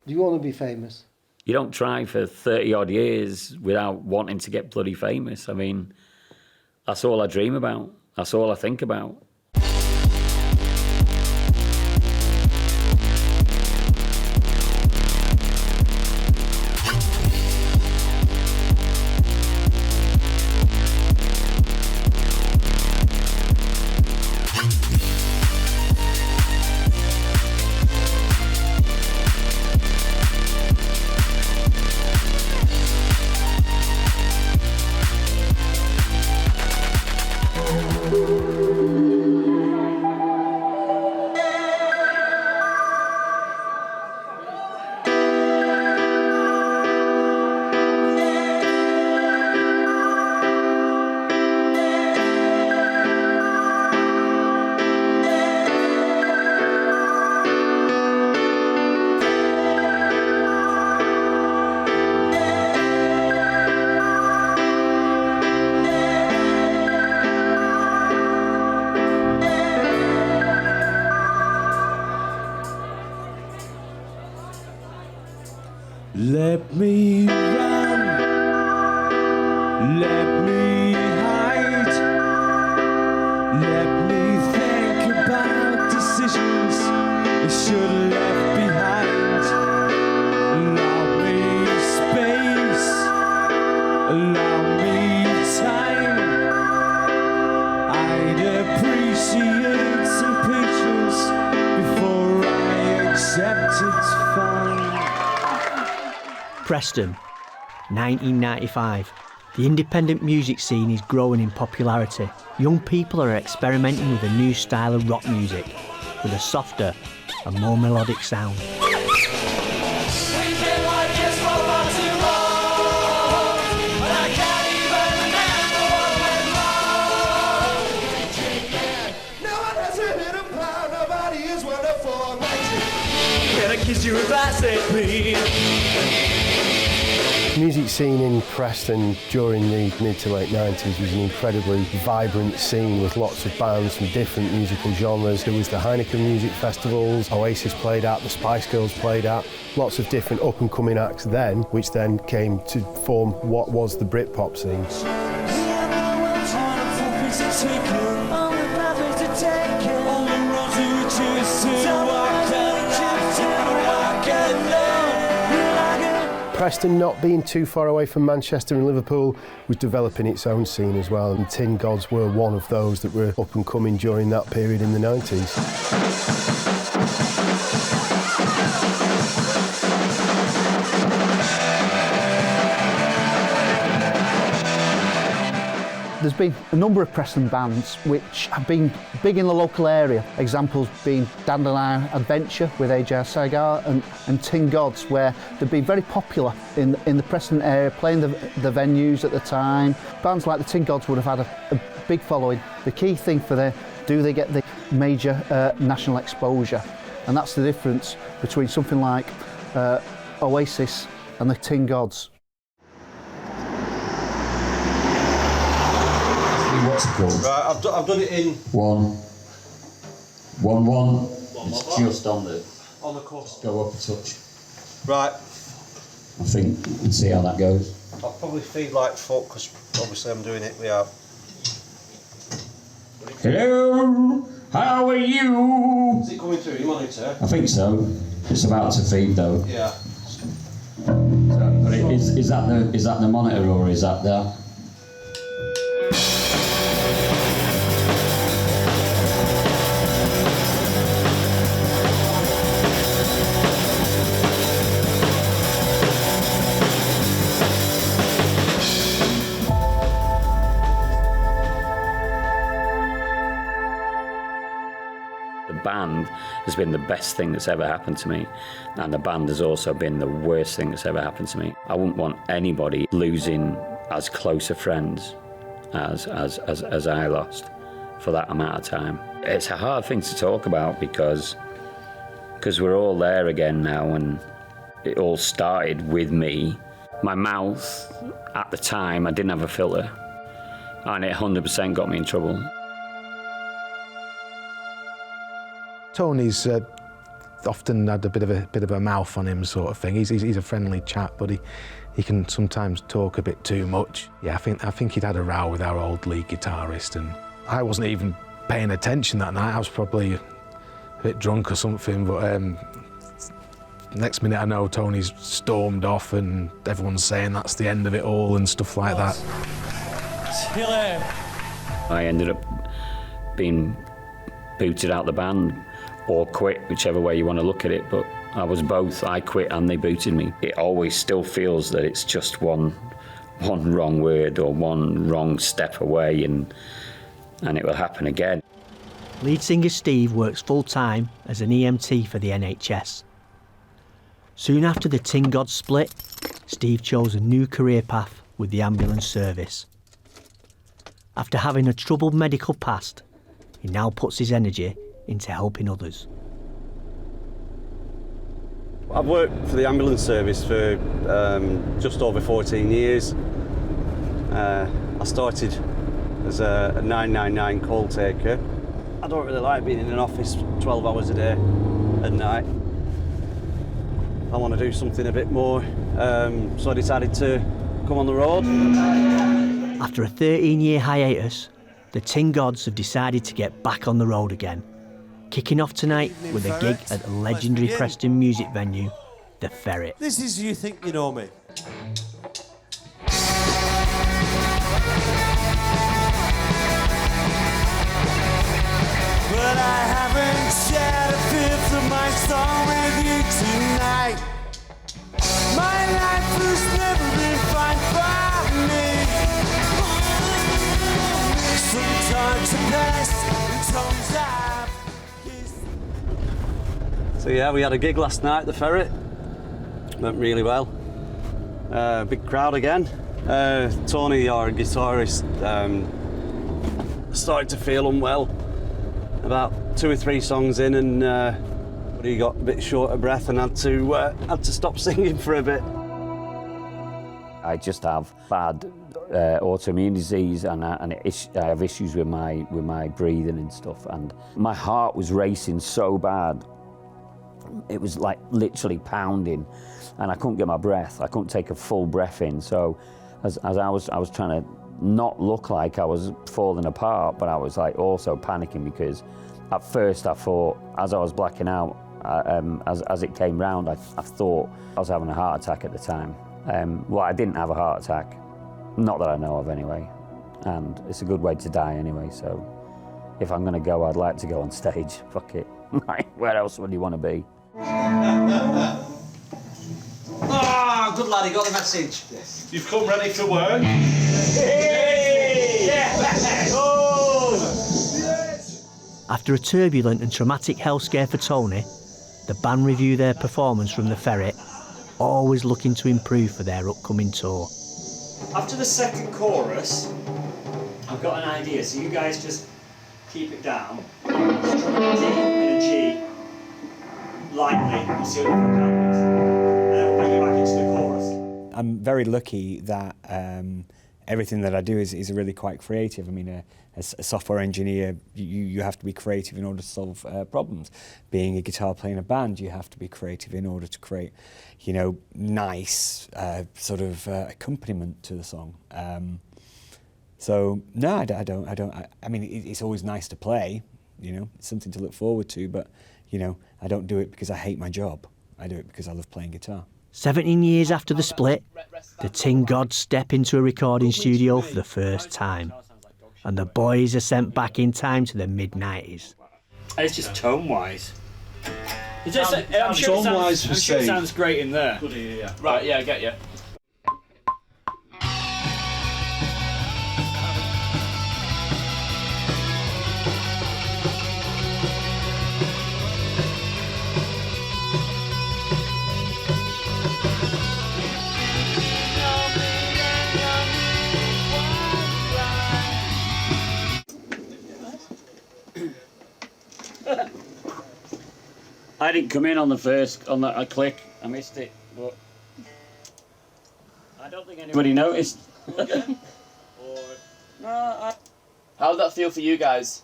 Do you want to be famous? You don't try for 30-odd years without wanting to get bloody famous. I mean, that's all I dream about. That's all I think about. Let me run, let me hide, let me think about decisions I should have left behind. Allow me space, allow me time. I'd appreciate some patience before I accept it's fine. Preston, 1995. The independent music scene is growing in popularity. Young people are experimenting with a new style of rock music, with a softer and more melodic sound. The music scene in Preston during the mid to late 90s was an incredibly vibrant scene with lots of bands from different musical genres. There was the Heineken music festivals, Oasis played at, the Spice Girls played at, lots of different up-and-coming acts then, which then came to form what was the Britpop scene. Preston, not being too far away from Manchester and Liverpool, was developing its own scene as well, and Tin Gods were one of those that were up and coming during that period in the 90s. There's been a number of Preston bands which have been big in the local area. Examples being Dandelion Adventure with AJ Sagar and Tin Gods, where they've been very popular in the Preston area, playing the venues at the time. Bands like the Tin Gods would have had a big following. The key thing for them, do they get the major national exposure? And that's the difference between something like Oasis and the Tin Gods. What's it called? Right, I've done it in 1, 1, 1. It's just on the course. Go up a touch. Right. I think you can see how that goes. I'll probably feed like fuck because obviously I'm doing it without. Hello, how are you? Is it coming through? You monitor? I think so. It's about to feed though. Yeah. So, but is that the monitor or is that the? The band has been the best thing that's ever happened to me, and the band has also been the worst thing that's ever happened to me. I wouldn't want anybody losing as close of friends as I lost for that amount of time. It's a hard thing to talk about because we're all there again now, and it all started with me. My mouth, at the time, I didn't have a filter, and it 100% got me in trouble. Tony's often had a bit of a mouth on him, sort of thing. He's a friendly chap, but he can sometimes talk a bit too much. Yeah, I think he'd had a row with our old lead guitarist, and I wasn't even paying attention that night. I was probably a bit drunk or something, but next minute I know Tony's stormed off and everyone's saying that's the end of it all and stuff like that. I ended up being booted out the band or quit, whichever way you want to look at it, but I was both. I quit and they booted me. It always still feels that it's just one wrong word or one wrong step away and it will happen again. Lead singer Steve works full-time as an EMT for the NHS. Soon after the Tin Gods split, Steve chose a new career path with the ambulance service. After having a troubled medical past, he now puts his energy into helping others. I've worked for the ambulance service for just over 14 years. I started as a 999 call taker. I don't really like being in an office 12 hours a day at night. I want to do something a bit more, so I decided to come on the road. After a 13-year hiatus, the Tin Gods have decided to get back on the road again, kicking off tonight with a gig at the legendary Preston music venue, The Ferret. This is You Think You Know Me. But I haven't shared a fifth of my song with you tonight. My life has never been fine by me. Sometimes a best, sometimes So yeah, we had a gig last night at The Ferret. Went really well. Big crowd again. Tony, our guitarist, started to feel unwell about 2 or 3 songs in, and he got a bit short of breath and had to stop singing for a bit. I just have bad autoimmune disease, and I have issues with my breathing and stuff. And my heart was racing so bad, it was like literally pounding, and I couldn't get my breath. I couldn't take a full breath in. So, as I was trying to not look like I was falling apart, but I was like also panicking, because at first I thought, as I was blacking out, as it came round, I thought I was having a heart attack at the time. Well, I didn't have a heart attack, not that I know of anyway, and it's a good way to die anyway, so if I'm gonna go, I'd like to go on stage. Fuck it. Where else would you want to be? Ah, good lad, he got the message. Yes. You've come ready for work? Hey! Yeah! Oh! After a turbulent and traumatic health scare for Tony, the band review their performance from The Ferret, always looking to improve for their upcoming tour. After the second chorus, I've got an idea, so you guys just keep it down. Strum a D and a G lightly, and see what the fuck happens. And then we'll bring it back into the chorus. I'm very lucky that everything that I do is really quite creative. I mean, as a software engineer, you have to be creative in order to solve problems. Being a guitar player in a band, you have to be creative in order to create, nice sort of accompaniment to the song. So no, I don't. I mean, it's always nice to play. It's something to look forward to. But I don't do it because I hate my job. I do it because I love playing guitar. 17 years after the split, the Tin Gods step into a recording studio for the first time, and the boys are sent back in time to the mid-90s. It's just tone-wise. I'm sure it sounds great in there. Good ear, yeah. Right, yeah, I get you. I didn't come in on the first, on that click. I missed it, but I don't think anybody noticed. How did that feel for you guys?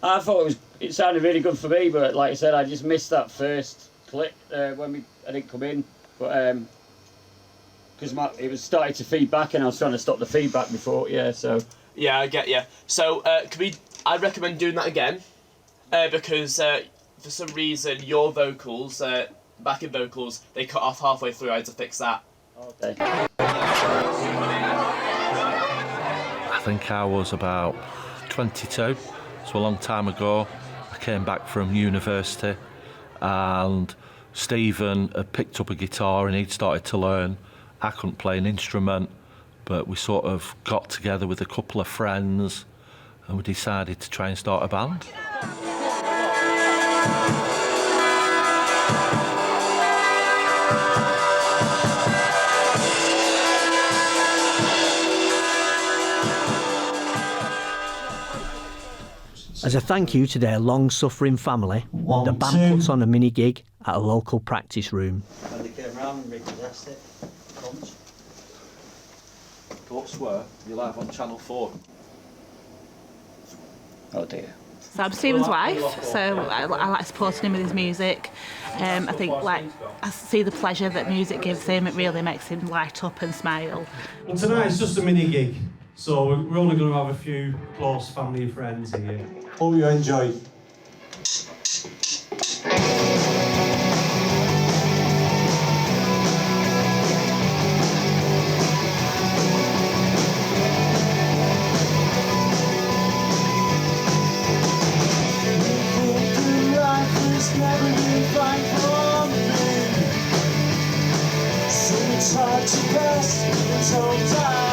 I thought it sounded really good for me, but like I said, I just missed that first clip when I didn't come in, but because it was starting to feed back, and I was trying to stop the feedback before. Yeah, so. Yeah, I get you. So I'd recommend doing that again, because for some reason your vocals, backing vocals, they cut off halfway through. I had to fix that. Okay. I think I was about 22, so a long time ago. I came back from university and Stephen had picked up a guitar and he'd started to learn. I couldn't play an instrument, but we sort of got together with a couple of friends and we decided to try and start a band. As a thank you to their long-suffering family, the band puts on a mini-gig at a local practice room. When they came round and repossessed it, cunts. Don't swear, you're live on Channel 4. Oh dear. So I'm Stephen's wife, so I like supporting him with his music. I think I see the pleasure that music gives him. It really makes him light up and smile. Well, tonight's just a mini gig, so we're only going to have a few close family and friends here. Hope you enjoy. It's hard to pass, it's all time.